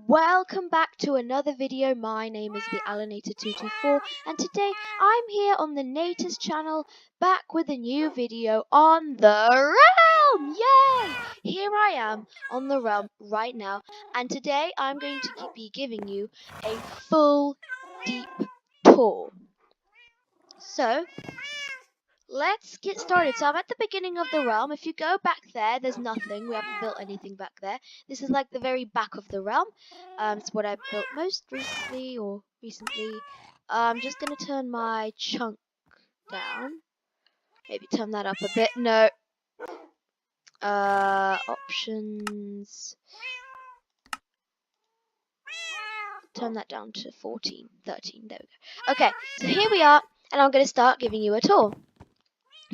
welcome back to another video. My name is the Alanator224 and today I'm here on the Nators channel back with a new video on the realm. Yay! Here I am on the realm right now, and today I'm going to be giving you a full deep tour. So let's get started. So I'm at the beginning of the realm. If you go back there, there's nothing. We haven't built anything back there. This is like the very back of the realm. It's what I built most recently. I'm just gonna turn my chunk down. Maybe turn that up a bit. No. Options. Turn that down to 14, 13. There we go. Okay, so here we are, and I'm gonna start giving you a tour.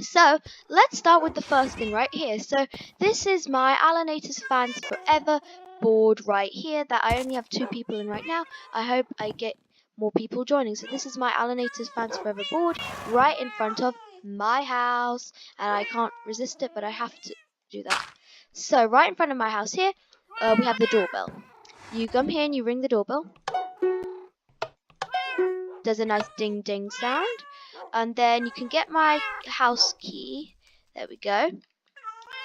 So let's start with the first thing right here. So this is my Alanators Fans Forever board right here that I only have 2 people in right now. I hope I get more people joining. So this is my Alanators Fans Forever board right in front of my house, and I can't resist it, but I have to do that. So right in front of my house here, we have the doorbell. You come here and you ring the doorbell. There's a nice ding ding sound. And then you can get my house key. There we go.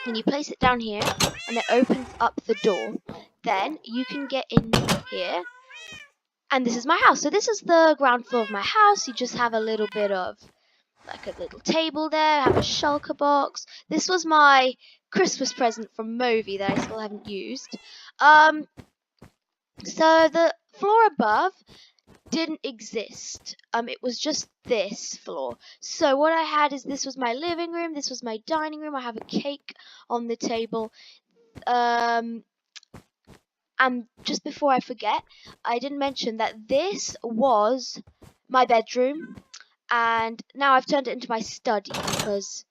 And you place it down here, and it opens up the door. Then you can get in here, and this is my house. So this is the ground floor of my house. You just have a little bit of, like a little table there. I have a shulker box. This was my Christmas present from Movi that I still haven't used. So the floor above didn't exist. It was just this floor. So what I had is, this was my living room, this was my dining room. I have a cake on the table. And just before I forget, I didn't mention that this was my bedroom, and now I've turned it into my study because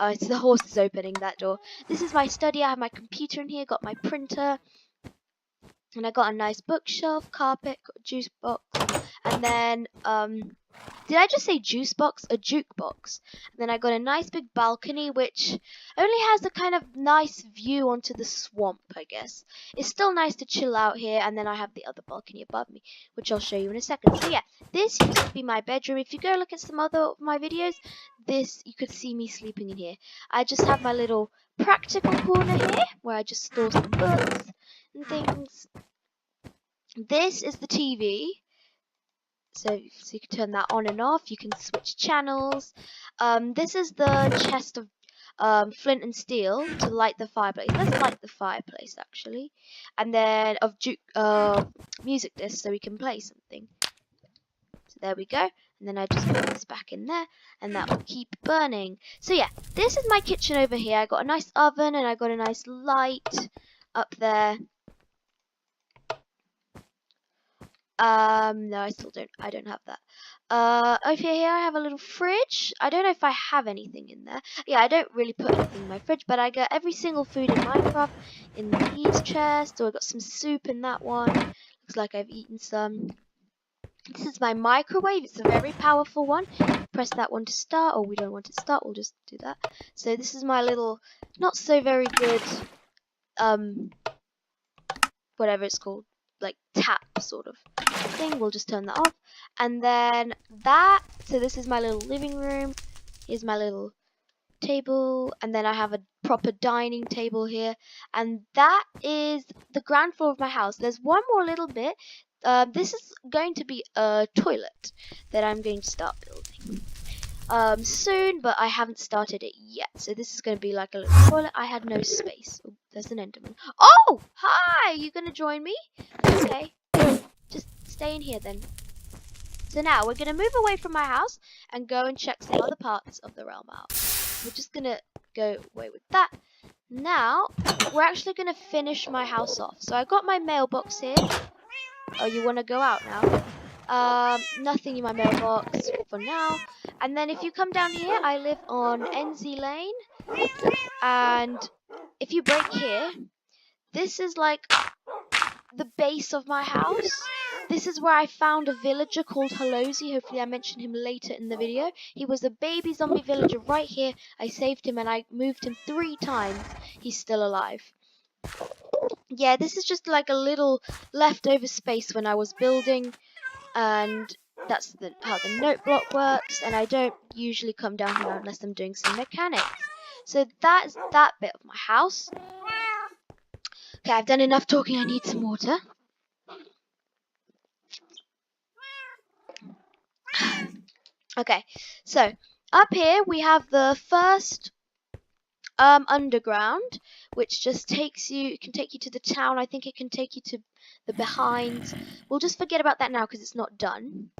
it's the horse is opening that door. This is my study. I have my computer in here, got my printer. And I got a nice bookshelf, carpet, got a juice box, and then, did I just say juice box? A jukebox. And then I got a nice big balcony, which only has a kind of nice view onto the swamp, I guess. It's still nice to chill out here, and then I have the other balcony above me, which I'll show you in a second. So yeah, this used to be my bedroom. If you go look at some other of my videos, you could see me sleeping in here. I just have my little practical corner here, where I just store some books and things. This is the TV, so you can turn that on and off. You can switch channels. This is the chest of flint and steel to light the fireplace. Let's light the fireplace actually, and then of music disc so we can play something. So there we go, and then I just put this back in there, and that will keep burning. So yeah, this is my kitchen over here. I got a nice oven and I got a nice light up there. No, I don't have that. Over here I have a little fridge. I don't know if I have anything in there. Yeah, I don't really put anything in my fridge, but I got every single food in Minecraft in these chests. So I got some soup in that one. Looks like I've eaten some. This is my microwave. It's a very powerful one. Press that one to start, or we don't want it to start, we'll just do that. So this is my little, not so very good, whatever it's called, like tap sort of thing. We'll just turn that off, and then so this is my little living room. Here's my little table, and then I have a proper dining table here, and that is the ground floor of my house. There's one more little bit. This is going to be a toilet that I'm going to start building soon, but I haven't started it yet. So this is going to be like a little toilet. I had no space. Oh, there's an Enderman. Oh, hi! You gonna join me? Okay, just stay in here then. So now we're gonna move away from my house and go and check some other parts of the realm out. We're just gonna go away with that. Now we're actually gonna finish my house off. So I got my mailbox here. Oh, you want to go out now? Nothing in my mailbox for now. And then if you come down here, I live on NZ Lane, and if you break here, this is like the base of my house. This is where I found a villager called Halozi. Hopefully I mention him later in the video. He was a baby zombie villager right here. I saved him and I moved him 3 times. He's still alive. yeah, this is just like a little leftover space when I was building, and that's how the note block works. And I don't usually come down here unless I'm doing some mechanics. So that's that bit of my house. Okay, I've done enough talking. I need some water. Okay, so up here we have the first underground, which just takes you, it can take you to the town. I think it can take you to the behinds. We'll just forget about that now because it's not done.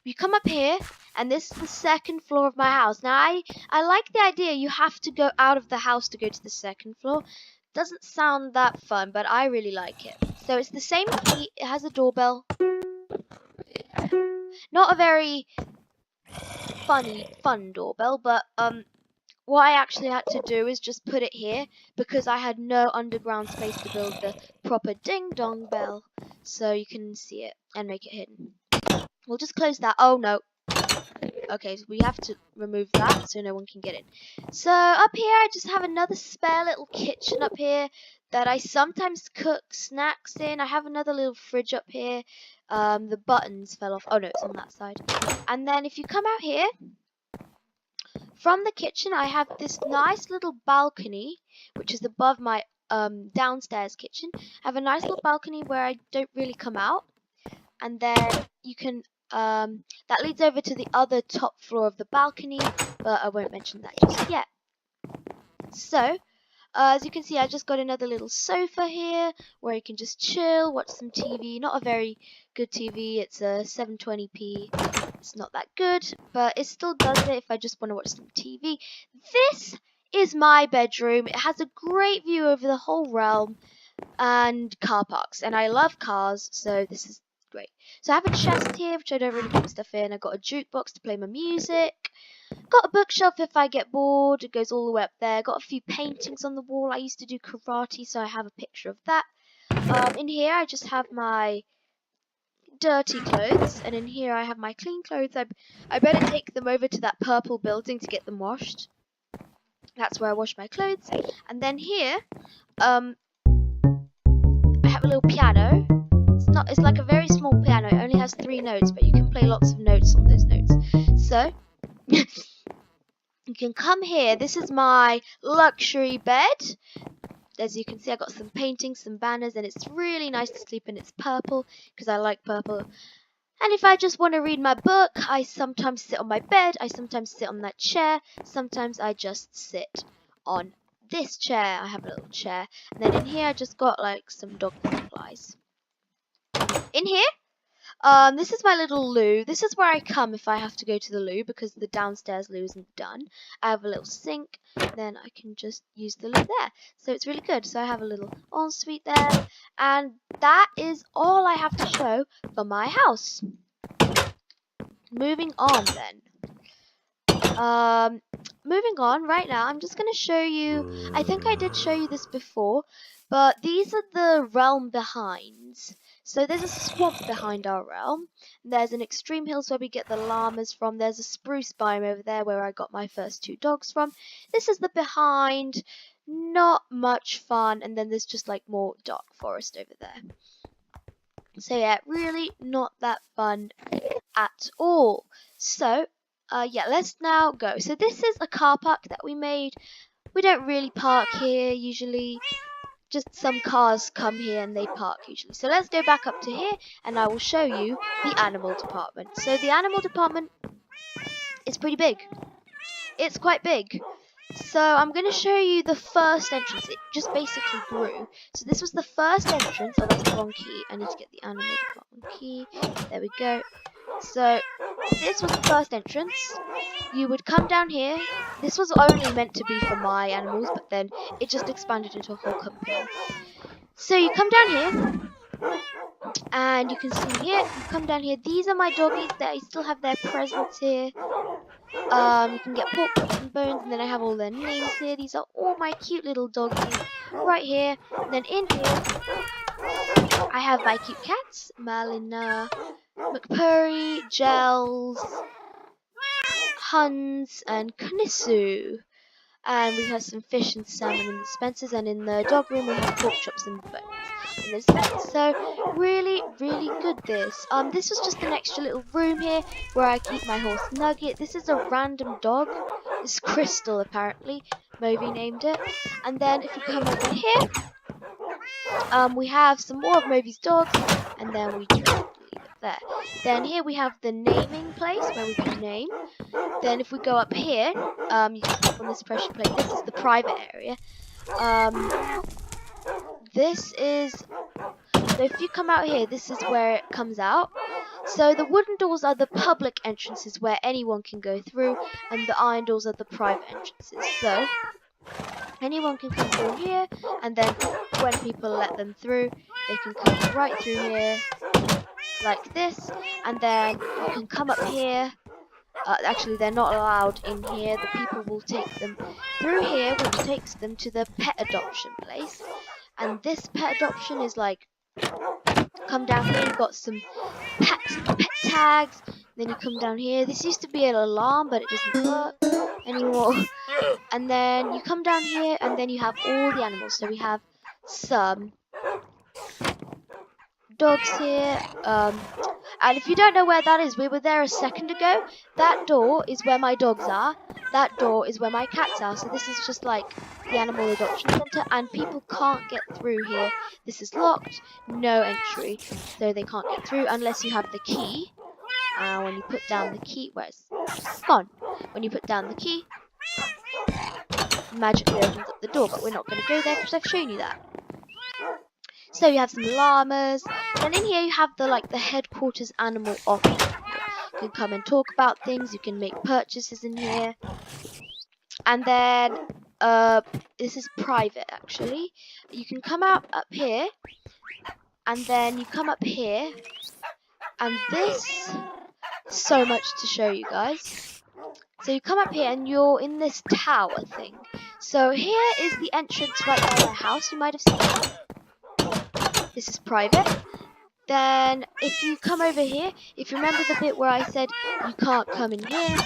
You come up here, and this is the second floor of my house. Now I like the idea you have to go out of the house to go to the second floor. Doesn't sound that fun, but I really like it. So it's the same key, it has a doorbell. Not a very fun doorbell, but what I actually had to do is just put it here because I had no underground space to build the proper ding dong bell, so you can see it and make it hidden. We'll just close that. Oh no. Okay, so we have to remove that so no one can get in. So up here I just have another spare little kitchen up here that I sometimes cook snacks in. I have another little fridge up here. The buttons fell off. Oh no, it's on that side. And then if you come out here, from the kitchen I have this nice little balcony which is above my downstairs kitchen. I have a nice little balcony where I don't really come out, and then you can that leads over to the other top floor of the balcony, but I won't mention that just yet. So as you can see, I just got another little sofa here where you can just chill, watch some TV. Not a very good TV, it's a 720p. It's not that good, but it still does it if I just want to watch some TV. This is my bedroom. It has a great view over the whole realm and car parks, and I love cars, so this is great. So I have a chest here which I don't really put stuff in. I've got a jukebox to play my music. Got a bookshelf if I get bored. It goes all the way up there. Got a few paintings on the wall. I used to do karate, so I have a picture of that. In here I just have my dirty clothes, and in here I have my clean clothes. I better take them over to that purple building to get them washed. That's where I wash my clothes. And then here I have a little piano. It's like a very small piano. It only has 3 notes, but you can play lots of notes on those notes. So you can come here. This is my luxury bed. As you can see, I got some paintings, some banners, and it's really nice to sleep in. It's purple because I like purple. And if I just want to read my book, I sometimes sit on my bed. I sometimes sit on that chair. Sometimes I just sit on this chair. I have a little chair. And then in here, I just got like some dog supplies. In here, this is my little loo. This is where I come if I have to go to the loo because the downstairs loo isn't done. I have a little sink, then I can just use the loo there. So it's really good. So I have a little ensuite there, and that is all I have to show for my house. Moving on then. Moving on right now, I'm just going to show you, I think I did show you this before, but these are the realm behinds. So there's a swamp behind our realm. There's an extreme hills where we get the llamas from. There's a spruce biome over there where I got my first 2 dogs from. This is the behind. Not much fun. And then there's just like more dark forest over there. So yeah, really not that fun at all. So yeah, let's now go. So this is a car park that we made. We don't really park here usually. Just some cars come here and they park usually. So let's go back up to here and I will show you the animal department. So the animal department is pretty big. It's quite big. So I'm going to show you the first entrance. It just basically grew. So this was the first entrance. Oh, that's the wrong key. I need to get the animal department key. There we go. So this was the first entrance. You would come down here. This was only meant to be for my animals, but then it just expanded into a whole company. So you come down here, and you can see here, you come down here, these are my doggies. They still have their presents here. You can get pork chops and bones, and then I have all their names here. These are all my cute little doggies right here. And then in here, I have my cute cats, Malina, McPurry, Gels, Huns, and Knisu. And we have some fish and salmon in the dispensers, and in the dog room we have pork chops and bones in the dispenser. So really, really good this. This was just an extra little room here where I keep my horse Nugget. This is a random dog. This is Crystal apparently. Moby named it. And then if you come over here, we have some more of Moby's dogs, and then we just leave it there. Then here we have the naming place where we can name. Then if we go up here, you can step on this pressure plate. This is the private area. This is, so if you come out here, this is where it comes out. So the wooden doors are the public entrances where anyone can go through, and the iron doors are the private entrances. So anyone can come through here, and then when people let them through, they can come right through here like this, and then you can come up here. Actually, they're not allowed in here. The people will take them through here, which takes them to the pet adoption place. And this pet adoption is like, come down here, you've got some pet tags. Then you come down here. This used to be an alarm, but it doesn't work anymore. And then you come down here, and then you have all the animals. So we have some dogs here. And if you don't know where that is, we were there a second ago. That door is where my dogs are. That door is where my cats are. So this is just like the animal adoption center, and people can't get through here. This is locked, no entry, so they can't get through unless you have the key. And when you put down the key, where's gone? When you put down the key, magically opens up the door. But we're not going to go there because I've shown you that. So you have some llamas. Then in here you have the headquarters animal office. You can come and talk about things. You can make purchases in here. And then this is private actually. You can come out up here, and then you come up here, and this, so much to show you guys. So you come up here and you're in this tower thing. So here is the entrance right by my house. You might have seen it. This is private. Then if you come over here, if you remember the bit where I said you can't come in here,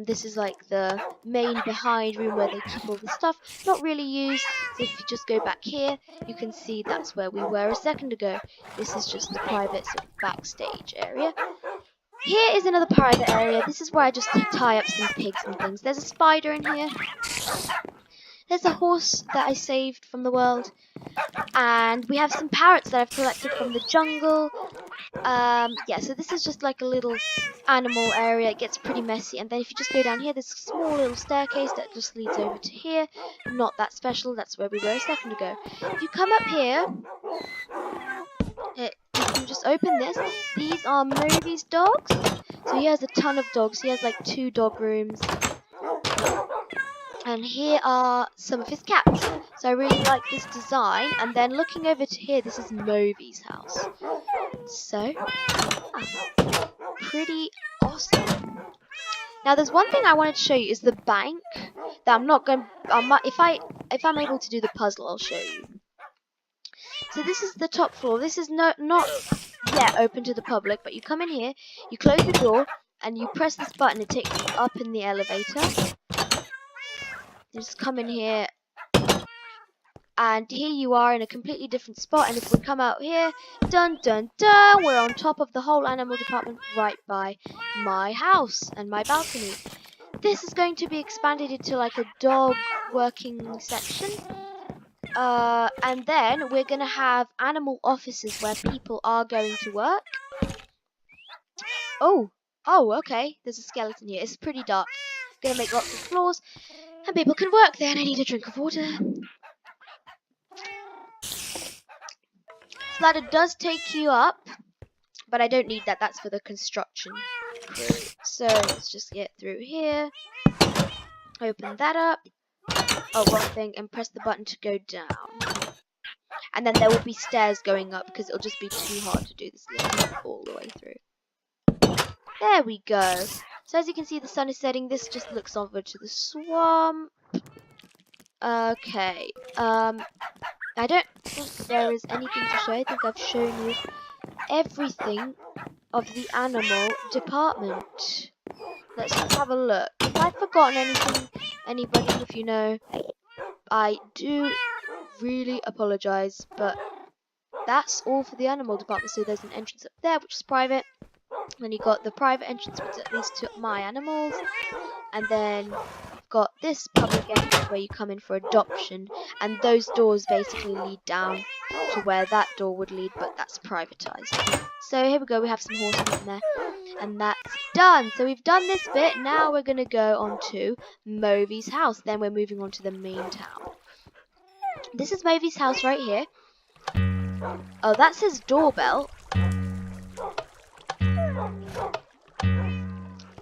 this is like the main behind room where they keep all the stuff, not really used. So if you just go back here, you can see that's where we were a second ago. This is just the private sort of backstage area. Here is another private area. This is where I just tie up some pigs and things. There's a spider in here. There's a horse that I saved from the world. And we have some parrots that I've collected from the jungle. Yeah, so this is just like a little animal area. It gets pretty messy. And then if you just go down here, there's a small little staircase that just leads over to here. Not that special. That's where we were a second ago. If you come up here, you can just open this. These are Moby's dogs. So he has a ton of dogs. He has like 2 dog rooms. And here are some of his cats. So I really like this design. And then looking over to here, this is Moby's house. So, yeah, pretty awesome. Now there's one thing I wanted to show you is the bank. That I'm not going. If I'm able to do the puzzle, I'll show you. So this is the top floor. This is not yet open to the public, but you come in here, you close the door, and you press this button. It takes you up in the elevator. You just come in here, and here you are in a completely different spot. And if we come out here, dun dun dun, we're on top of the whole animal department right by my house and my balcony. This is going to be expanded into like a dog working section. And then we're going to have animal offices where people are going to work. Oh, okay. There's a skeleton here. It's pretty dark. Going to make lots of floors. And people can work there, and I need a drink of water. This ladder does take you up, but I don't need that. That's for the construction crew. So let's just get through here. Open that up. Oh, wrong thing. And press the button to go down. And then there will be stairs going up because it'll just be too hard to do this lift all the way through. There we go. So as you can see, the sun is setting. This just looks over to the swamp. Okay. I don't think there is anything to show. I think I've shown you everything of the animal department. let's just have a look. If I've forgotten anything, anybody, if you know, I do really apologize, but that's all for the animal department. So there's an entrance up there, which is private. Then you got the private entrance, which at least to my animals, and then you've got this public entrance where you come in for adoption, and those doors basically lead down to where that door would lead, but that's privatized. So here we go, we have some horses in there, and that's done. So we've done this bit. Now we're gonna go on to Movy's house. Then we're moving on to the main town. This is Movy's house right here. Oh, that's his doorbell.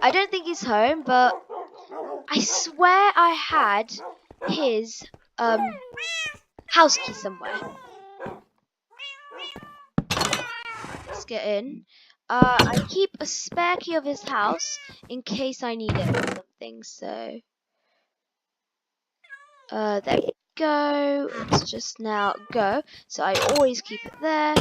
I don't think he's home, but I swear I had his house key somewhere. Let's get in. I keep a spare key of his house in case I need it or something, so there we go. Let's just now go. So I always keep it there.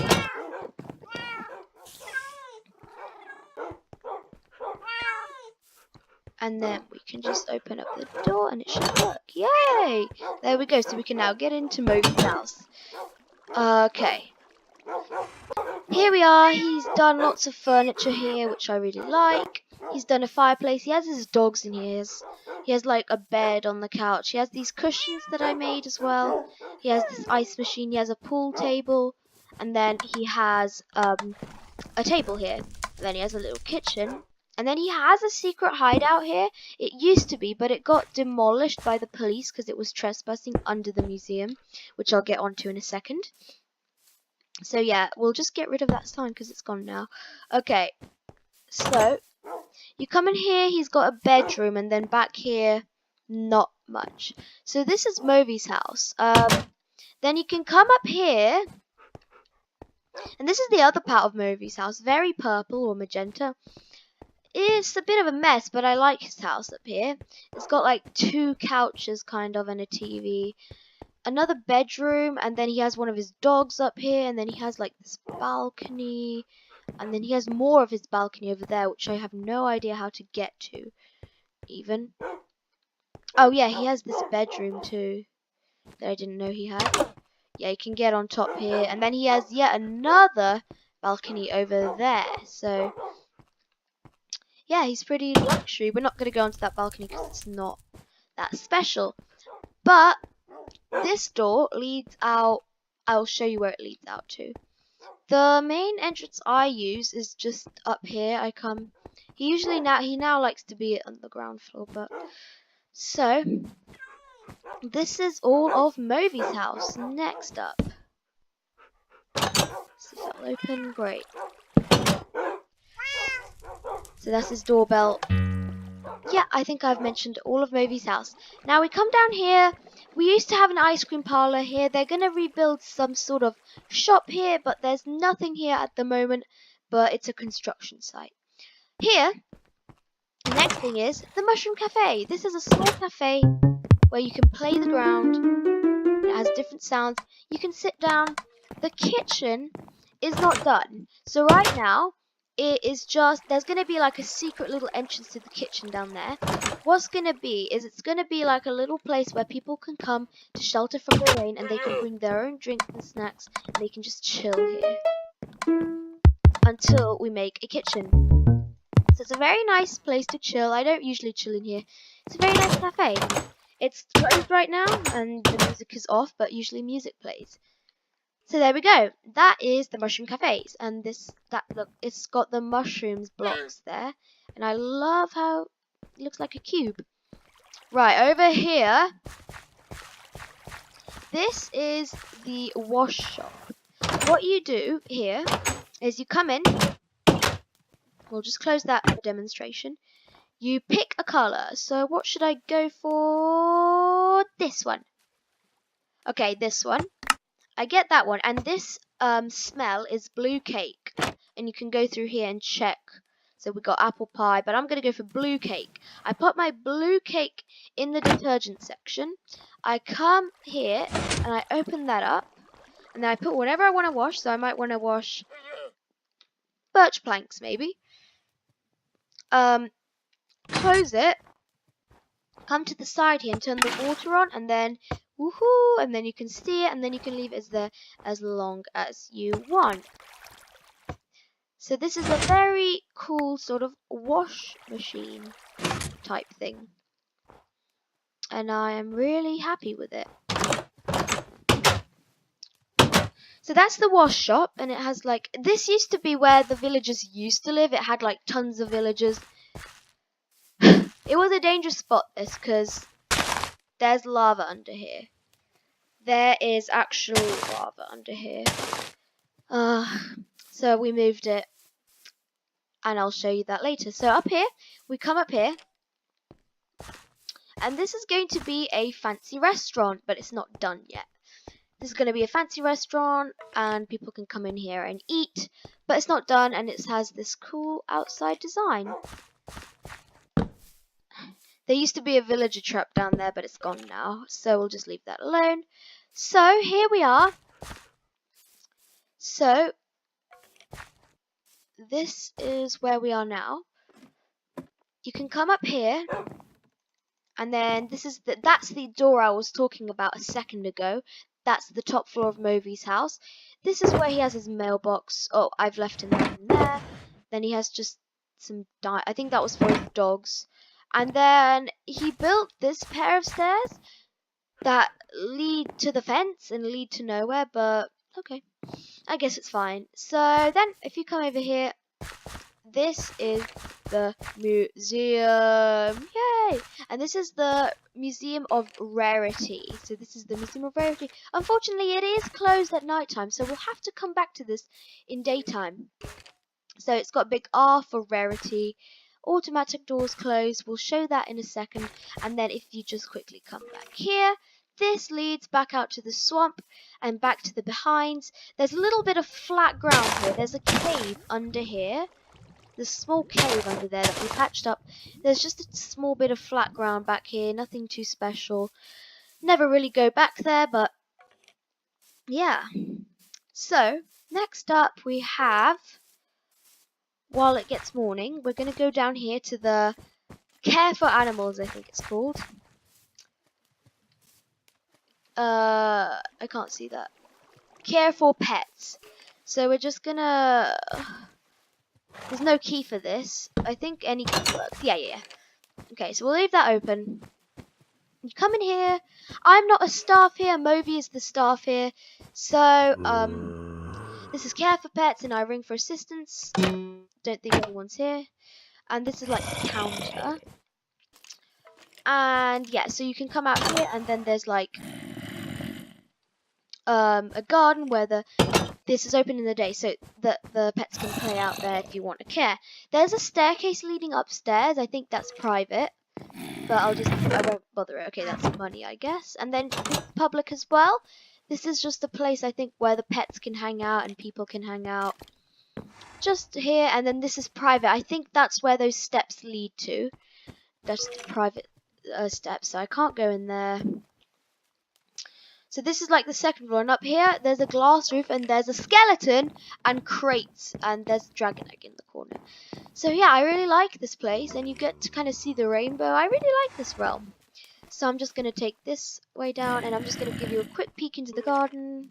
And then we can just open up the door and it should work. Yay! There we go. So we can now get into Movy's house. Okay. Here we are. He's done lots of furniture here, which I really like. He's done a fireplace. He has his dogs in here. He has like a bed on the couch. He has these cushions that I made as well. He has this ice machine. He has a pool table. And then he has a table here. And then he has a little kitchen. And then he has a secret hideout here. It used to be, but it got demolished by the police because it was trespassing under the museum, which I'll get onto in a second. So yeah, we'll just get rid of that sign because it's gone now. Okay, so you come in here, he's got a bedroom, and then back here, not much. So this is Movy's house. Then you can come up here, and this is the other part of Movy's house, very purple or magenta. It's a bit of a mess, but I like his house up here. It's got like 2 couches kind of and a TV. Another bedroom, and then he has one of his dogs up here, and then he has like this balcony, and then he has more of his balcony over there, which I have no idea how to get to, even. Oh yeah, he has this bedroom too, that I didn't know he had. Yeah, you can get on top here, and then he has yet another balcony over there, so yeah, he's pretty luxury. We're not going to go onto that balcony because it's not that special. But this door leads out. I'll show you where it leads out to. The main entrance I use is just up here. I come. He now likes to be on the ground floor, but so this is all of Movy's house. Next up, let's see if that'll open. Great. So that's his doorbell. Yeah, I think I've mentioned all of Movy's house. Now we come down here. We used to have an ice cream parlor here. They're going to rebuild some sort of shop here, but there's nothing here at the moment, but it's a construction site. Here, the next thing is the Mushroom Cafe. This is a small cafe where you can play the ground. It has different sounds. You can sit down. The kitchen is not done. So right now, it is just, there's going to be like a secret little entrance to the kitchen down there. What's going to be is it's going to be like a little place where people can come to shelter from the rain, and they can bring their own drinks and snacks, and they can just chill here until we make a kitchen. So it's a very nice place to chill. I don't usually chill in here. It's a very nice cafe. It's closed right now and the music is off, but usually music plays. So there we go. That is the Mushroom Cafes, and look, it's got the mushrooms blocks there, and I love how it looks like a cube. Right, over here, this is the wash shop. What you do here is you come in. We'll just close that for demonstration. You pick a color. So what should I go for? This one. Okay, this one. I get that one, and this smell is blue cake, and you can go through here and check. So we got apple pie, but I'm going to go for blue cake. I put my blue cake in the detergent section. I come here and I open that up, and then I put whatever I want to wash. So I might want to wash birch planks maybe. close it, come to the side here and turn the water on, and then woohoo, and then you can see it, and then you can leave it there as long as you want. So this is a very cool sort of wash machine type thing, and I am really happy with it. So that's the wash shop, and it has like, this used to be where the villagers used to live. It had like tons of villagers. It was a dangerous spot, this, because there's lava under here. There is actual lava under here. So we moved it, and I'll show you that later. So up here, we come up here, and this is going to be a fancy restaurant, but it's not done yet. This is going to be a fancy restaurant, and people can come in here and eat, but it's not done, and it has this cool outside design. There used to be a villager trap down there, but it's gone now, so we'll just leave that alone. So here we are. So this is where we are now. You can come up here, and then this is that's the door I was talking about a second ago. That's the top floor of Movi's house. This is where he has his mailbox. Oh, I've left him there. Then he has just some I think that was for his dogs. And then he built this pair of stairs that lead to the fence and lead to nowhere, but okay, I guess it's fine. So then if you come over here, this is the museum. Yay! And this is the Museum of Rarity. So this is the Museum of Rarity. Unfortunately, it is closed at night time, so we'll have to come back to this in daytime. So it's got a big R for Rarity. Automatic doors closed. We'll show that in a second. And then if you just quickly come back here, this leads back out to the swamp and back to the behinds. There's a little bit of flat ground here. There's a cave under here. There's a small cave under there that we patched up. There's just a small bit of flat ground back here. Nothing too special. Never really go back there, but yeah. So, next up we have, while it gets morning, we're going to go down here to the Care for Animals, I think it's called. I can't see that. Care for Pets. So we're just gonna... There's no key for this. I think any key works. Yeah. Okay, so we'll leave that open. You come in here. I'm not a staff here. Movi is the staff here. So, this is Care for Pets, and I ring for assistance. Don't think anyone's here. And this is like the counter. And yeah, so you can come out here, and then there's like a garden where this is open in the day, so that the pets can play out there if you want to care. There's a staircase leading upstairs. I think that's private, but I won't bother it. Okay, that's money, I guess. And then public as well. This is just a place, I think, where the pets can hang out and people can hang out. Just here, and then this is private. I think that's where those steps lead to. That's the private steps, so I can't go in there. So this is like the second floor, and up here there's a glass roof, and there's a skeleton and crates, and there's a dragon egg in the corner. So yeah, I really like this place, and you get to kind of see the rainbow. I really like this realm. So I'm just going to take this way down, and I'm just going to give you a quick peek into the garden.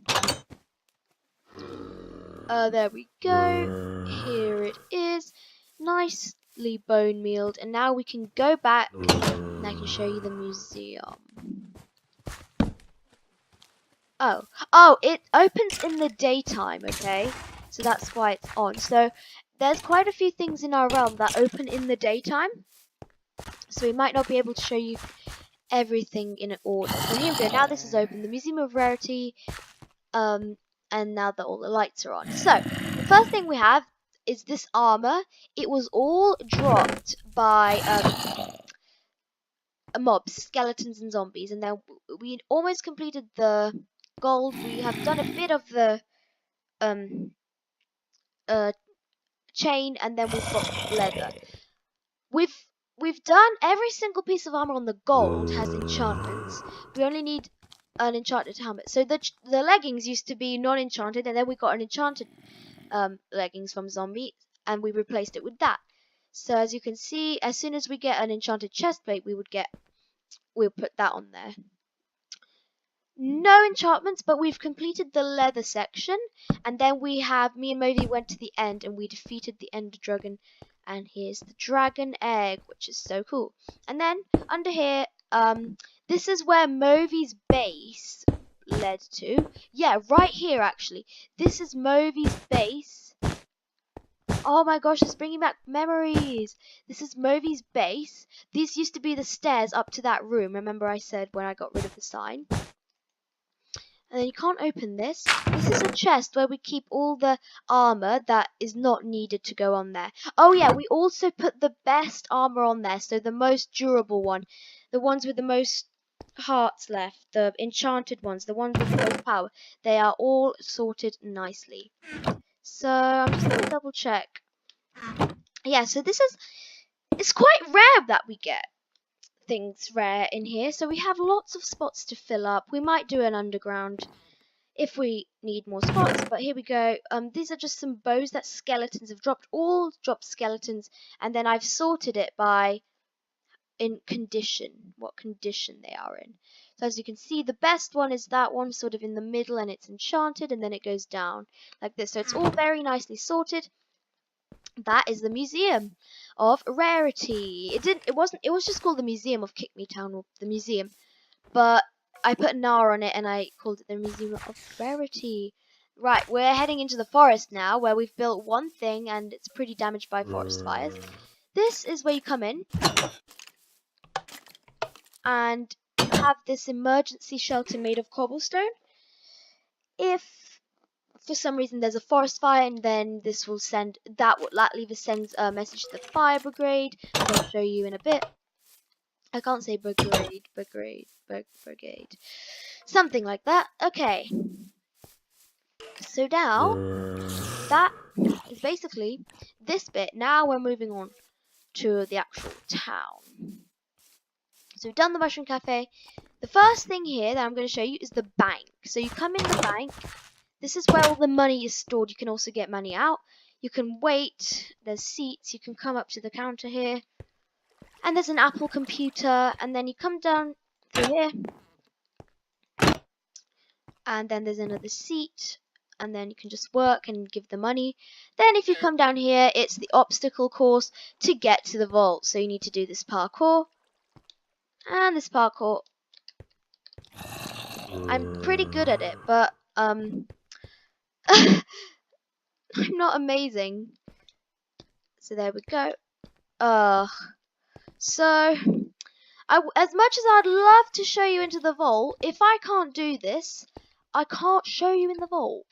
There we go. Here it is. Nicely bone mealed, and now we can go back, and I can show you the museum. Oh, it opens in the daytime, okay? So that's why it's on. So there's quite a few things in our realm that open in the daytime. So we might not be able to show you everything in order. So here we go. Now this is open. The Museum of Rarity. And now that all the lights are on. So the first thing we have is this armor. It was all dropped by mobs, skeletons and zombies. And then we almost completed the gold. We have done a bit of the chain, and then we've got leather. We've done every single piece of armor on the gold has enchantments. We only need an enchanted helmet. So the leggings used to be non-enchanted, and then we got an enchanted leggings from zombie, and we replaced it with that. So as you can see, as soon as we get an enchanted chest plate, we'll put that on there. No enchantments, but we've completed the leather section, and then me and Movi went to the end and we defeated the Ender Dragon, and here's the dragon egg, which is so cool. And then under here, this is where Movi's base led to. Yeah, right here actually. This is Movi's base. Oh my gosh, it's bringing back memories. This is Movi's base. These used to be the stairs up to that room. Remember I said when I got rid of the sign? And then you can't open this. This is a chest where we keep all the armor that is not needed to go on there. Oh yeah, we also put the best armor on there, so the most durable one. The ones with the most hearts left, the enchanted ones, the ones with the most power. They are all sorted nicely. So I'm just going to double check. Yeah, so it's quite rare that we get things rare in here, so we have lots of spots to fill up. We might do an underground if we need more spots, but here we go. These are just some bows that skeletons have dropped. All dropped skeletons, and then I've sorted it by in condition, what condition they are in. So as you can see, the best one is that one, sort of in the middle, and it's enchanted, and then it goes down like this. So it's all very nicely sorted. That is the Museum of Rarity. It was just called the Museum of Kick Me Town, or the museum, but I put an R on it and I called it the Museum of Rarity. Right, we're heading into the forest now, where we've built one thing and it's pretty damaged by forest fires. This is where you come in and you have this emergency shelter made of cobblestone. If for some reason there's a forest fire, and then this will send that lever sends a message to the fire brigade. I'll show you in a bit. I can't say brigade, something like that. Okay, so now that is basically this bit. Now we're moving on to the actual town. So we've done the mushroom cafe. The first thing here that I'm going to show you is the bank. So you come in the bank. This is where all the money is stored. You can also get money out. You can wait. There's seats. You can come up to the counter here. And there's an Apple computer. And then you come down through here. And then there's another seat. And then you can just work and give the money. Then if you come down here, it's the obstacle course to get to the vault. So you need to do this parkour. And this parkour. I'm pretty good at it, but I'm not amazing. So there we go. So as much as I'd love to show you into the vault, if I can't do this, I can't show you in the vault.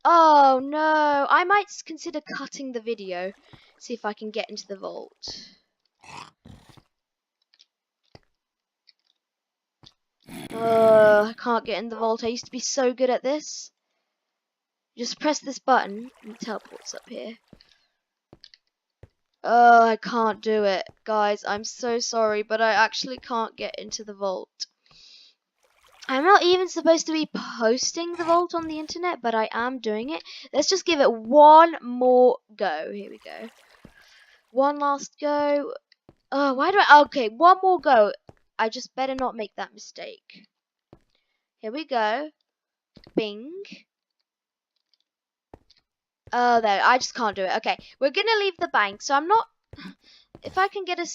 Oh no, I might consider cutting the video, see if I can get into the vault. I can't get in the vault. I used to be so good at this. Just press this button and it teleports up here. Oh, I can't do it. Guys, I'm so sorry, but I actually can't get into the vault. I'm not even supposed to be posting the vault on the internet, but I am doing it. Let's just give it one more go. Here we go. One last go. Oh, why do I... Okay, one more go. I just better not make that mistake. Here we go. Bing. Oh, there. I just can't do it. Okay, we're going to leave the bank. So I'm not... If I can get a...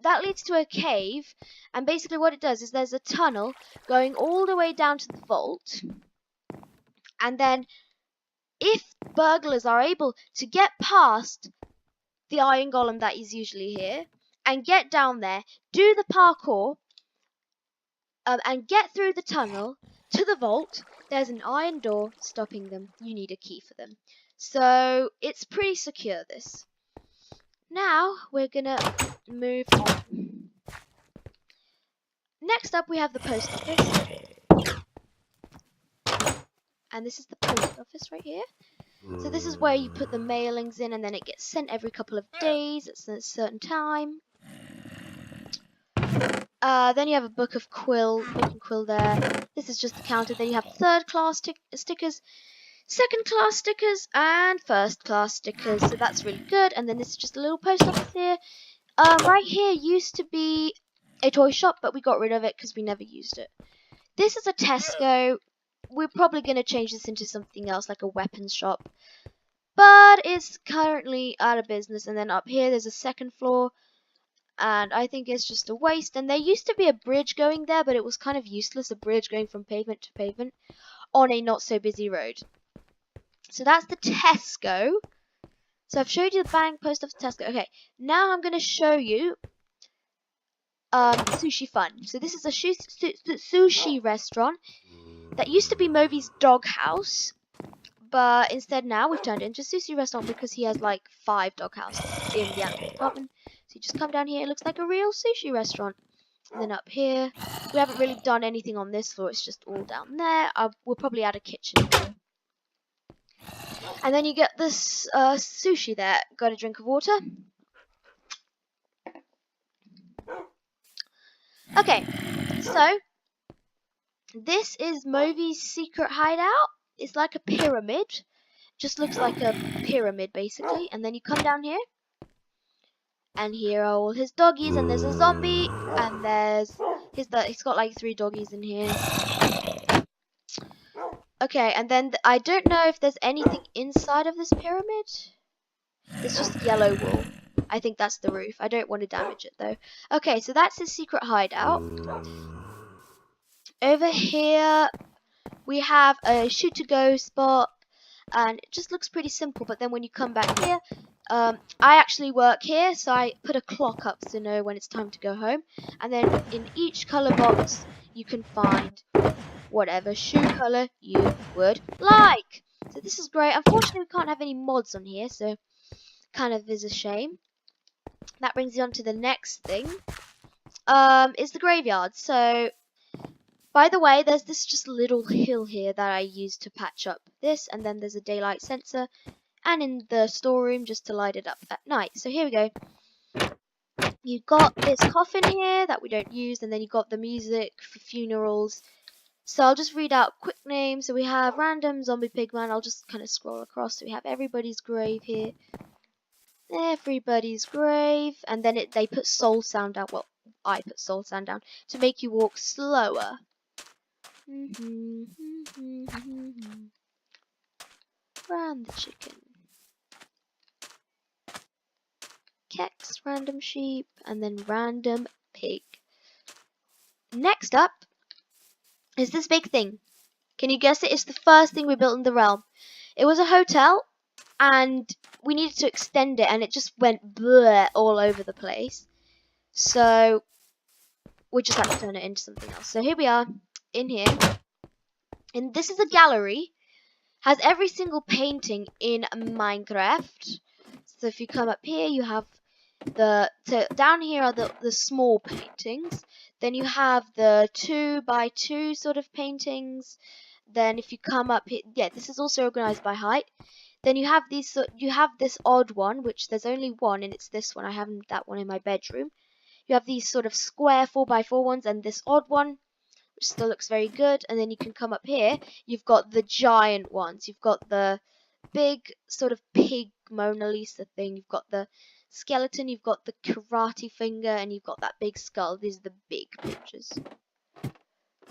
That leads to a cave, and basically what it does is there's a tunnel going all the way down to the vault, and then if burglars are able to get past the iron golem that is usually here and get down there, do the parkour, and get through the tunnel to the vault, there's an iron door stopping them. You need a key for them. So it's pretty secure, this. Now we're gonna move on. Next up we have the post office. And this is the post office right here. So this is where you put the mailings in, and then it gets sent every couple of days at a certain time. Then you have a book and quill there. This is just the counter. Then you have third class stickers, second class stickers, and first class stickers. So that's really good. And then this is just a little post office here. Right here used to be a toy shop, but we got rid of it because we never used it. This is a Tesco. We're probably going to change this into something else, like a weapons shop. But it's currently out of business. And then up here, there's a second floor. And I think it's just a waste. And there used to be a bridge going there, but it was kind of useless. A bridge going from pavement to pavement on a not so busy road. So that's the Tesco. So I've showed you the bank, post office, Tesco. Okay, now I'm going to show you Sushi Fun. So this is a sushi restaurant that used to be Movi's doghouse, but instead now we've turned it into a sushi restaurant because he has like 5 doghouses in the animal department. So you just come down here, it looks like a real sushi restaurant. And then up here, we haven't really done anything on this floor, it's just all down there. We'll probably add a kitchen here. And then you get this sushi there. Got a drink of water. Okay, so this is Movi's secret hideout. It's like a pyramid. Just looks like a pyramid basically. And then you come down here. And here are all his doggies. And there's a zombie. And there's he's got like 3 doggies in here. Okay, and then I don't know if there's anything inside of this pyramid. It's just yellow wool. I think that's the roof. I don't want to damage it though. Okay, so that's his secret hideout. Over here we have a shoot to go spot, and it just looks pretty simple. But then when you come back here, I actually work here, so I put a clock up to know when it's time to go home. And then in each color box you can find whatever shoe color you would like. So this is great. Unfortunately we can't have any mods on here, so kind of is a shame. That brings you on to the next thing. Is the graveyard. So by the way, there's this just little hill here that I use to patch up this, and then there's a daylight sensor, and in the storeroom just to light it up at night. So here we go. You've got this coffin here that we don't use, and then you've got the music for funerals. So I'll just read out quick names. So we have random zombie pigman. I'll just kind of scroll across. So we have everybody's grave here. Everybody's grave. And then they put soul sound down. Well, I put soul sound down to make you walk slower. Ran the chicken. Kex, random sheep, and then random pig. Next up is this big thing. Can you guess it? It's the first thing we built in the realm. It was a hotel, and we needed to extend it, and it just went bleh all over the place. So we just had to turn it into something else. So here we are in here, and this is a gallery. Has every single painting in Minecraft. So if you come up here, you have down here are the small paintings. Then you have the 2x2 sort of paintings. Then if you come up here, yeah, this is also organized by height. Then you have these. You have this odd one, which there's only one, and it's this one. I have that one in my bedroom. You have these sort of square 4x4 ones, and this odd one, which still looks very good. And then you can come up here. You've got the giant ones. You've got the big sort of pig Mona Lisa thing. You've got the skeleton. You've got the karate finger, and you've got that big skull. These are the big pictures.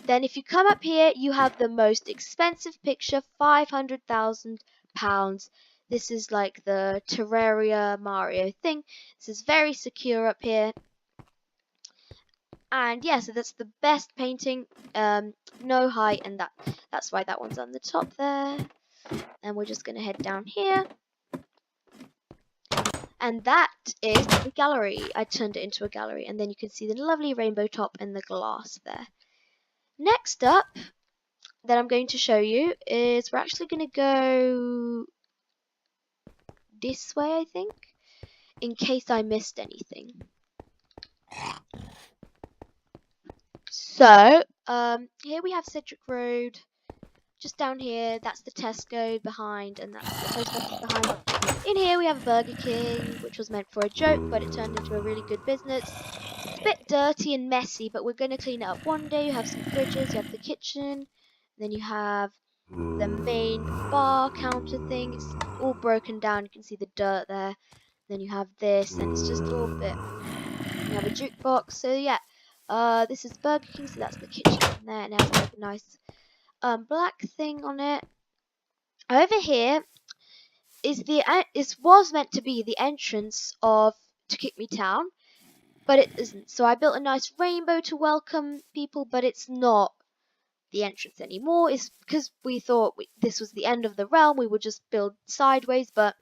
Then if you come up here, you have the most expensive picture, £500,000. This is like the Terraria Mario thing. This is very secure up here. And yeah, so that's the best painting. No height, and that's why that one's on the top there. And we're just going to head down here. And that is the gallery. I turned it into a gallery, and then you can see the lovely rainbow top and the glass there. Next up that I'm going to show you is we're actually going to go this way, I think, in case I missed anything. So here we have Cedric Road. Just down here, that's the Tesco behind, and that's the post office behind. In here we have Burger King, which was meant for a joke, but it turned into a really good business. a bit dirty and messy, but we're going to clean it up one day. You have some fridges, you have the kitchen, then you have the main bar counter thing. It's all broken down. You can see the dirt there. Then you have this, and it's just all a bit. You have a jukebox. So yeah, this is Burger King. So that's the kitchen in there, and it has like a nice black thing on it. Over here is it was meant to be the entrance of To Kick Me Town, but it isn't. So I built a nice rainbow to welcome people, but it's not the entrance anymore. It's because we thought this was the end of the realm. We would just build sideways, but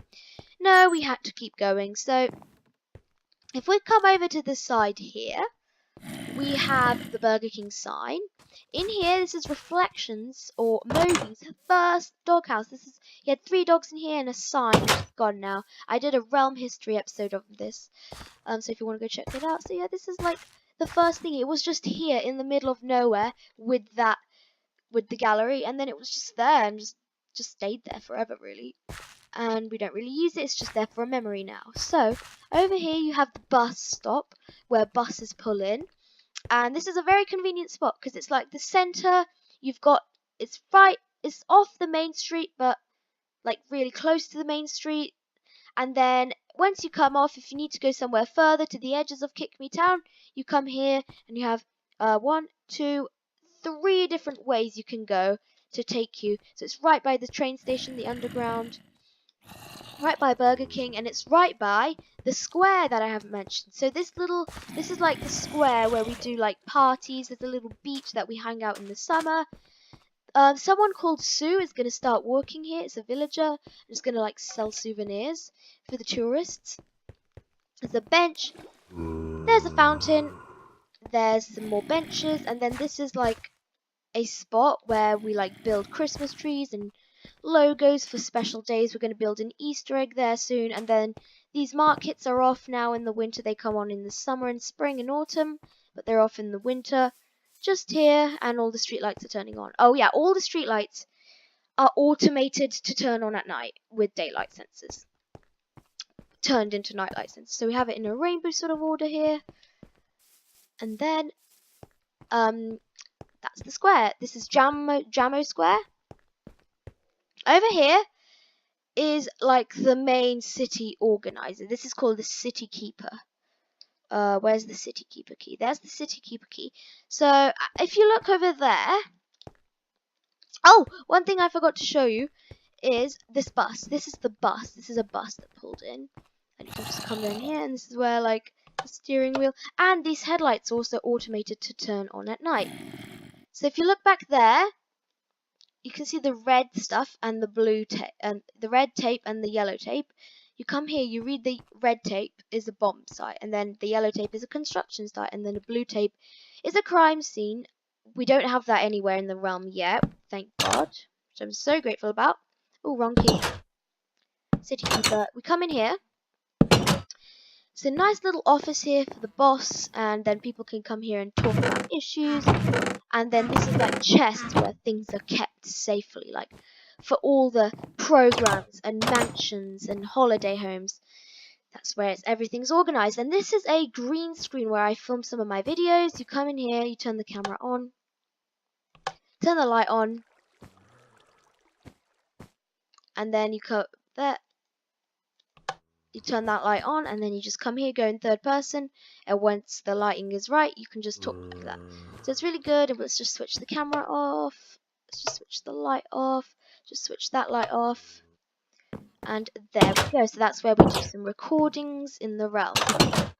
no, we had to keep going. So if we come over to the side here, we have the Burger King sign. In here, this is Reflections or Moby's first doghouse. He had 3 dogs in here and a sign, which is gone now. I did a realm history episode of this, so if you want to go check it out. So yeah, this is like the first thing. It was just here in the middle of nowhere with the gallery, and then it was just there and just stayed there forever, really. And we don't really use it. It's just there for a memory now. So over here you have the bus stop where buses pull in. And this is a very convenient spot because it's like the center. It's off the main street, but like really close to the main street. And then once you come off, if you need to go somewhere further to the edges of Kick Me Town, you come here and you have 1, 2, 3 different ways you can go to take you. So it's right by the train station, the underground, right by Burger King, and it's right by the square that I haven't mentioned. So this is like the square where we do like parties. There's a little beach that we hang out in the summer. Someone called Sue is going to start working here. It's a villager. It's going to like sell souvenirs for the tourists. There's a bench. There's a fountain. There's some more benches, and then this is like a spot where we like build Christmas trees and logos for special days. We're going to build an Easter egg there soon, and then these markets are off now in the winter. They come on in the summer and spring and autumn, but they're off in the winter. Just here, and all the streetlights are turning on. Oh yeah, all the streetlights are automated to turn on at night with daylight sensors turned into nightlight sensors. So we have it in a rainbow sort of order here, and then that's the square. This is Jamo Square. Over here is like the main city organizer. This is called the City Keeper. Where's the City Keeper key? There's the City Keeper key. So if you look over there, oh, one thing I forgot to show you is this bus. This is the bus. This is a bus that pulled in, and you can just come down here, and this is where like the steering wheel and these headlights are also automated to turn on at night. So if you look back there, you can see the red stuff and the blue tape, and the red tape and the yellow tape. You come here, you read the red tape is a bomb site, and then the yellow tape is a construction site, and then the blue tape is a crime scene. We don't have that anywhere in the realm yet, thank God, which I'm so grateful about. Oh, wrong key. City Keeper. We come in here. It's a nice little office here for the boss, and then people can come here and talk about issues. And then this is that chest where things are kept safely, like for all the programs and mansions and holiday homes. That's where everything's organized. And this is a green screen where I film some of my videos. You come in here, you turn the camera on, turn the light on, and then you go there. You turn that light on, and then you just come here, go in third person, and once the lighting is right, you can just talk like that. So it's really good. And let's just switch the camera off. Let's just switch the light off. Just switch that light off. And there we go. So that's where we do some recordings in the realm.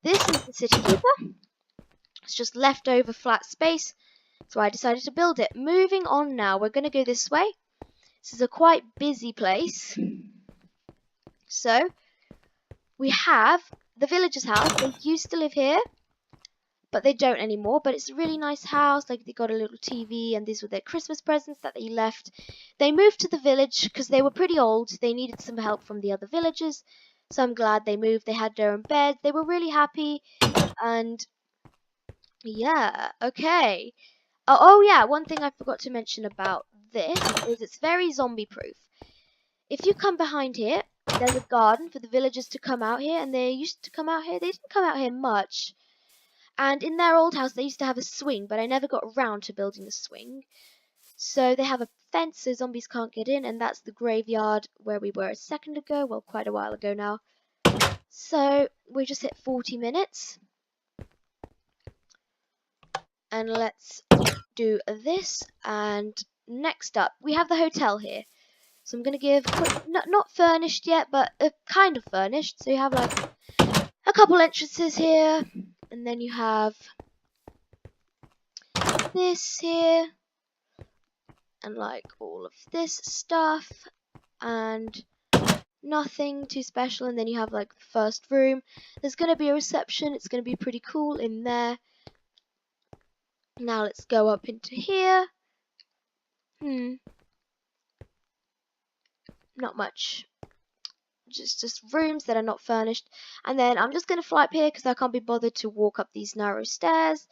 This is the City Keeper. It's just leftover flat space, so I decided to build it. Moving on now, we're going to go this way. This is a quite busy place. So we have the villager's house. They used to live here, but they don't anymore. But it's a really nice house. Like, they got a little TV, and these were their Christmas presents that they left. They moved to the village because they were pretty old. They needed some help from the other villagers, so I'm glad they moved. They had their own bed. They were really happy, and yeah, okay. Oh yeah, one thing I forgot to mention about this is it's very zombie proof. If you come behind here, there's a garden for the villagers to come out here, and they used to come out here. They didn't come out here much, And in their old house, they used to have a swing, but I never got around to building the swing. So they have a fence so zombies can't get in, and that's the graveyard where we were a second ago. Well, quite a while ago now. So we just hit 40 minutes. And let's do this. And next up, we have the hotel here. So I'm going to give, not furnished yet, but kind of furnished. So you have like a couple entrances here. And then you have this here. And like all of this stuff. And nothing too special. And then you have like the first room. There's going to be a reception. It's going to be pretty cool in there. Now let's go up into here. Not much. Just rooms that are not furnished. And then I'm just going to fly up here because I can't be bothered to walk up these narrow stairs.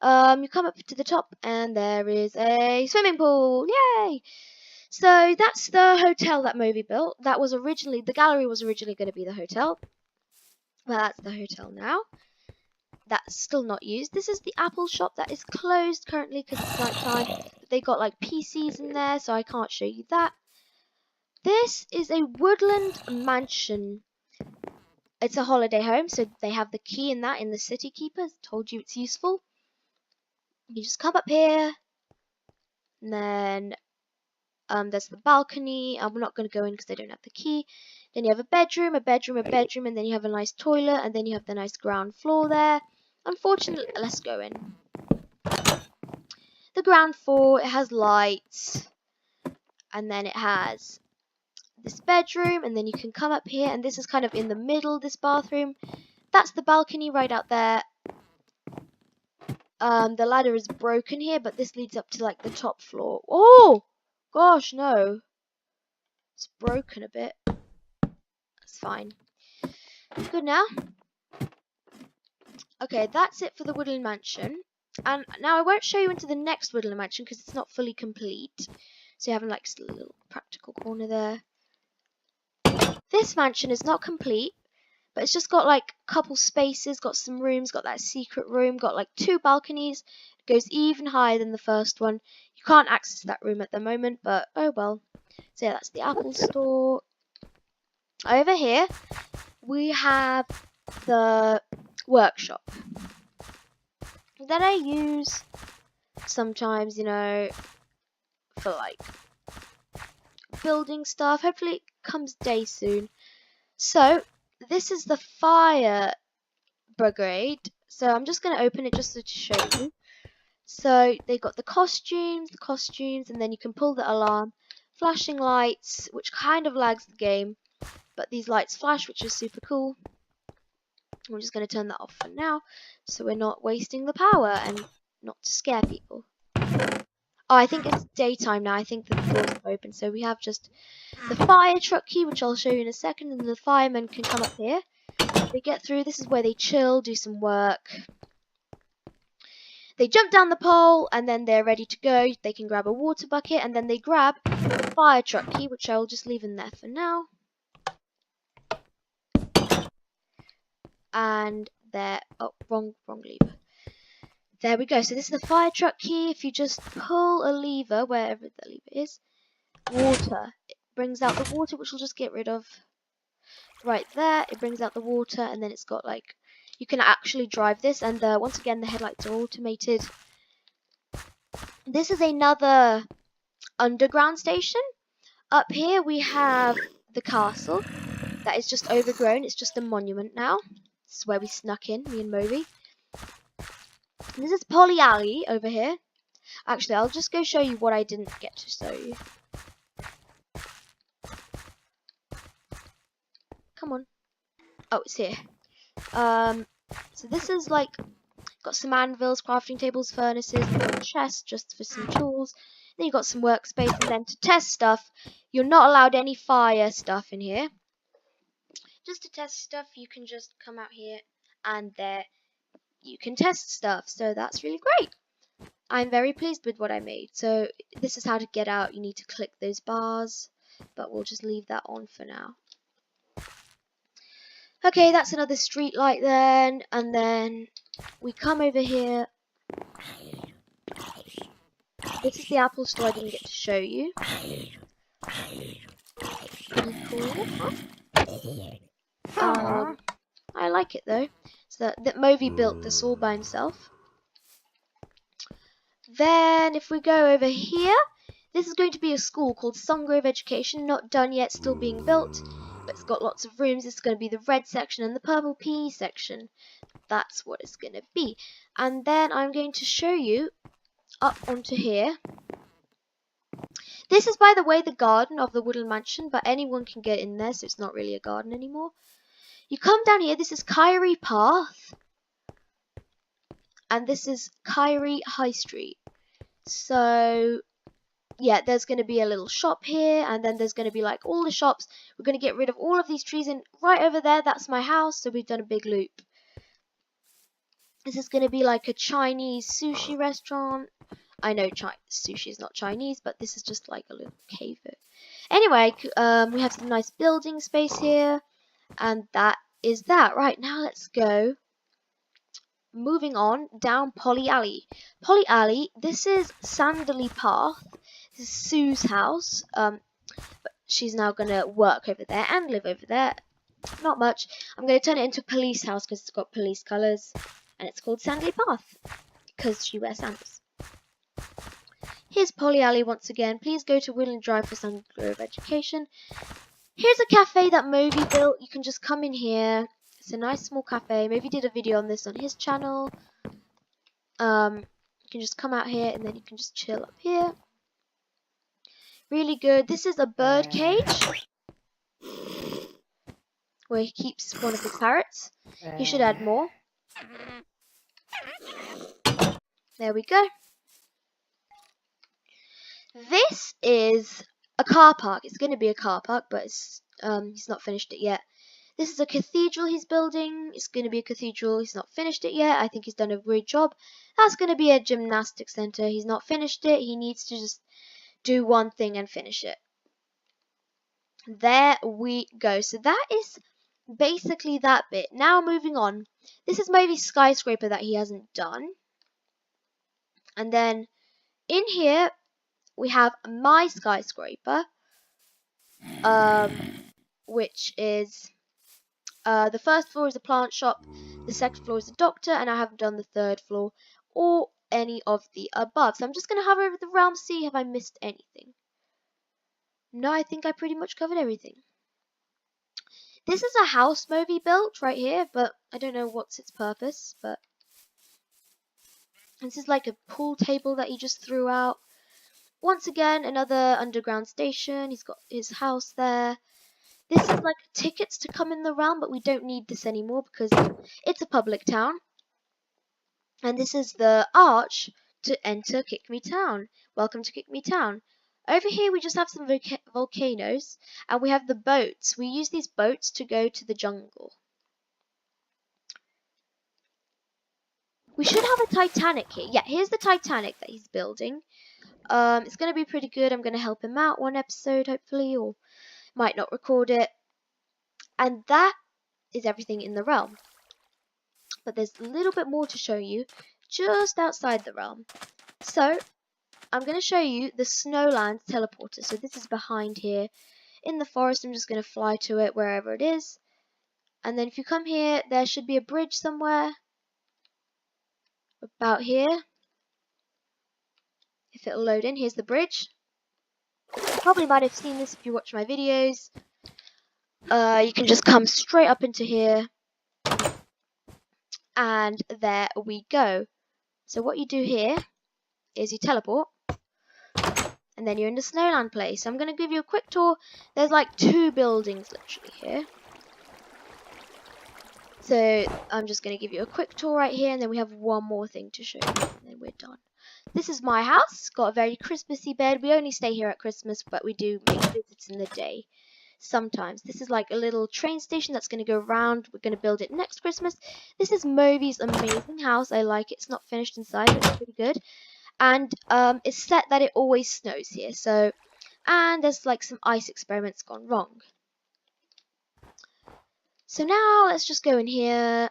You come up to the top and there is a swimming pool. Yay! So that's the hotel that Movie built. That was originally, the gallery was originally going to be the hotel. Well, that's the hotel now. That's still not used. This is the Apple shop that is closed currently because it's night time. They got like PCs in there, so I can't show you that. This is a woodland mansion. It's a holiday home, so they have the key in that in the city keepers. Told you it's useful. You just come up here, and then there's the balcony. I'm not going to go in because they don't have the key. Then you have a bedroom, a bedroom, a bedroom, and then you have a nice toilet, and then you have the nice ground floor there. Unfortunately, let's go in. The ground floor, it has lights, and then it has this bedroom, and then you can come up here, and this is kind of in the middle, this bathroom. That's the balcony right out there. The ladder is broken here, but this leads up to like the top floor. Oh gosh, no, it's broken a bit. That's fine. Good now. Okay, that's it for the woodland mansion. And now I won't show you into the next woodland mansion because it's not fully complete. So you have like a little practical corner there. This mansion is not complete, but it's just got like a couple spaces, got some rooms, got that secret room, got like 2 balconies. It goes even higher than the first one. You can't access that room at the moment, but oh well. So yeah, that's the Apple store. Over here, we have the workshop that I use sometimes, you know, for like building stuff. Hopefully it comes day soon. So this is the fire brigade. So I'm just going to open it just to show you. So they got the costumes, and then you can pull the alarm, flashing lights, which kind of lags the game, but these lights flash, which is super cool. I'm just going to turn that off for now, so we're not wasting the power and not to scare people. Oh, I think it's daytime now. I think the doors are open, so we have just the fire truck key, which I'll show you in a second, and the firemen can come up here. They get through. This is where they chill, do some work. They jump down the pole, and then they're ready to go. They can grab a water bucket, and then they grab the fire truck key, which I'll just leave in there for now. And they're, oh, wrong lever. There we go. So this is the fire truck key. If you just pull a lever, wherever the lever is, water. It brings out the water, which we'll just get rid of. Right there, it brings out the water, and then it's got like, you can actually drive this, and once again the headlights are automated. This is another underground station. Up here we have the castle that is just overgrown. It's just a monument now. This is where we snuck in, me and Moby. This is Polly Alley over here. Actually, I'll just go show you what I didn't get to show you. Come on. Oh, it's here. So this is like, got some anvils, crafting tables, furnaces, and a chest just for some tools. Then you've got some workspace, and then to test stuff, you're not allowed any fire stuff in here. Just to test stuff, you can just come out here, and there you can test stuff. So that's really great. I'm very pleased with what I made. So this is how to get out. You need to click those bars, but we'll just leave that on for now. Okay, that's another street light then, and then we come over here. This is the Apple store I didn't get to show you. Pretty cool, huh? I like it though. So that Movi built this all by himself. Then if we go over here, this is going to be a school called Sungrove Education. Not done yet, still being built, but it's got lots of rooms. It's going to be the red section and the purple PE section. That's what it's going to be. And then I'm going to show you up onto here. This is, by the way, the garden of the Woodland Mansion, but anyone can get in there, so it's not really a garden anymore. You come down here, this is Kyrie Path, and this is Kyrie High Street. So, yeah, there's going to be a little shop here, and then there's going to be like all the shops. We're going to get rid of all of these trees, and right over there, that's my house, so we've done a big loop. This is going to be like a Chinese sushi restaurant. I know sushi is not Chinese, but this is just like a little cave. Anyway, we have some nice building space here, and that is that. Right, now let's go. Moving on down Polly Alley. Polly Alley, this is Sanderley Path. This is Sue's house. But she's now going to work over there and live over there. Not much. I'm going to turn it into a police house because it's got police colours. And it's called Sanderley Path because she wears sandals. Here's Polly Alley once again. Please go to Woodland Drive for Sungrove Education. Here's a cafe that Movi built. You can just come in here. It's a nice small cafe. Movi did a video on this on his channel. You can just come out here and then you can just chill up here. Really good. This is a bird cage where he keeps one of his parrots. He should add more. There we go. This is a car park. It's going to be a car park, but he's not finished it yet. This is a cathedral he's building. It's going to be a cathedral. He's not finished it yet. I think he's done a great job. That's going to be a gymnastics center. He's not finished it. He needs to just do one thing and finish it. There we go. So that is basically that bit. Now moving on. This is maybe skyscraper that he hasn't done. And then in here we have my skyscraper, which is the first floor is a plant shop, the second floor is a doctor, and I haven't done the third floor or any of the above. So I'm just going to hover over the realm, see have I missed anything. No, I think I pretty much covered everything. This is a house Movi built right here, but I don't know what's its purpose, but this is like a pool table that he just threw out. Once again, another underground station. He's got his house there. This is like tickets to come in the realm, but we don't need this anymore because it's a public town. And this is the arch to enter Kick Me Town. Welcome to Kick Me Town. Over here we just have some volcanoes, and we have the boats. We use these boats to go to the jungle. We should have a Titanic here. Yeah, here's the Titanic that he's building. It's going to be pretty good. I'm going to help him out one episode, hopefully, or might not record it. And that is everything in the realm. But there's a little bit more to show you just outside the realm. So, I'm going to show you the Snowland teleporter. So this is behind here in the forest. I'm just going to fly to it wherever it is. And then if you come here, there should be a bridge somewhere. About here. If it'll load in, here's the bridge. You probably might have seen this if you watch my videos. You can just come straight up into here. And there we go. So what you do here is you teleport. And then you're in the Snowland place. So I'm going to give you a quick tour. There's like 2 buildings literally here. So I'm just going to give you a quick tour right here. And then we have one more thing to show you. And then we're done. This is my house. It's got a very Christmassy bed. We only stay here at Christmas, but we do make visits in the day sometimes. This is like a little train station that's going to go around. We're going to build it next Christmas. This is Movi's amazing house. I like it. It's not finished inside, but it's pretty good. And it's set that it always snows here. So, and there's like some ice experiments gone wrong. So now let's just go in here.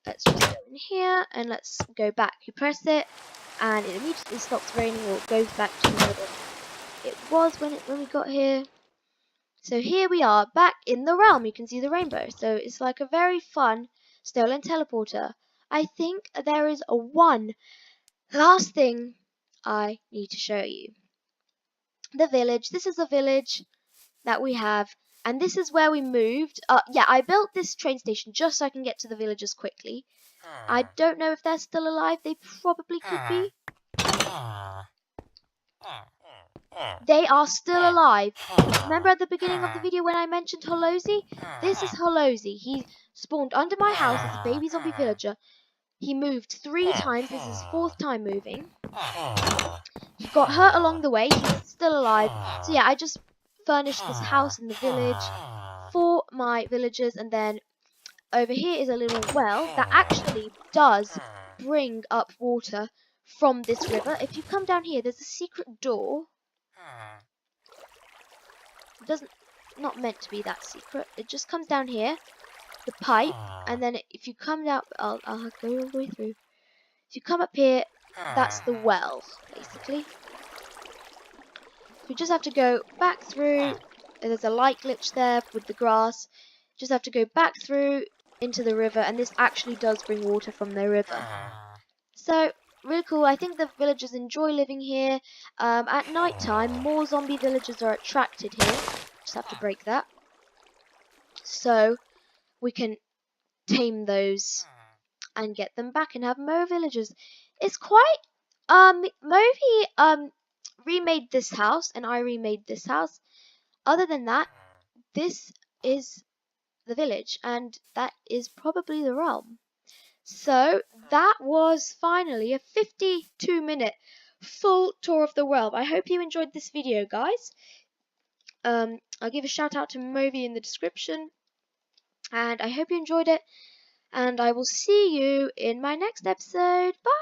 Let's just go in here and let's go back. You press it and it immediately stops raining or goes back to where it was when we got here. So here we are back in the realm. You can see the rainbow. So it's like a very fun stolen teleporter. I think there is a one last thing I need to show you. The village. This is the village that we have, and this is where we moved. Yeah, I built this train station just so I can get to the villagers quickly. I don't know if they're still alive. They probably could be. They are still alive. Remember at the beginning of the video when I mentioned Holozy? This is Holozy. He spawned under my house as a baby zombie villager. He moved 3 times. This is his 4th time moving. He got hurt along the way. He's still alive. So yeah, I just furnished this house in the village for my villagers, and then over here is a little well that actually does bring up water from this river. If you come down here, there's a secret door. It doesn't, not meant to be that secret. It just comes down here, the pipe, and then if you come down, I'll go all the way through. If you come up here, that's the well, basically. We just have to go back through. There's a light glitch there with the grass. Just have to go back through into the river, and this actually does bring water from the river. So really cool. I think the villagers enjoy living here. At night time, more zombie villagers are attracted here. Just have to break that, so we can tame those and get them back and have more villagers. It's quite Movi remade this house, and I remade this house. Other than that, this is the village, and that is probably the realm. So that was finally a 52-minute full tour of the realm. I hope you enjoyed this video, guys. I'll give a shout out to Movi in the description, and I hope you enjoyed it, and I will see you in my next episode. Bye!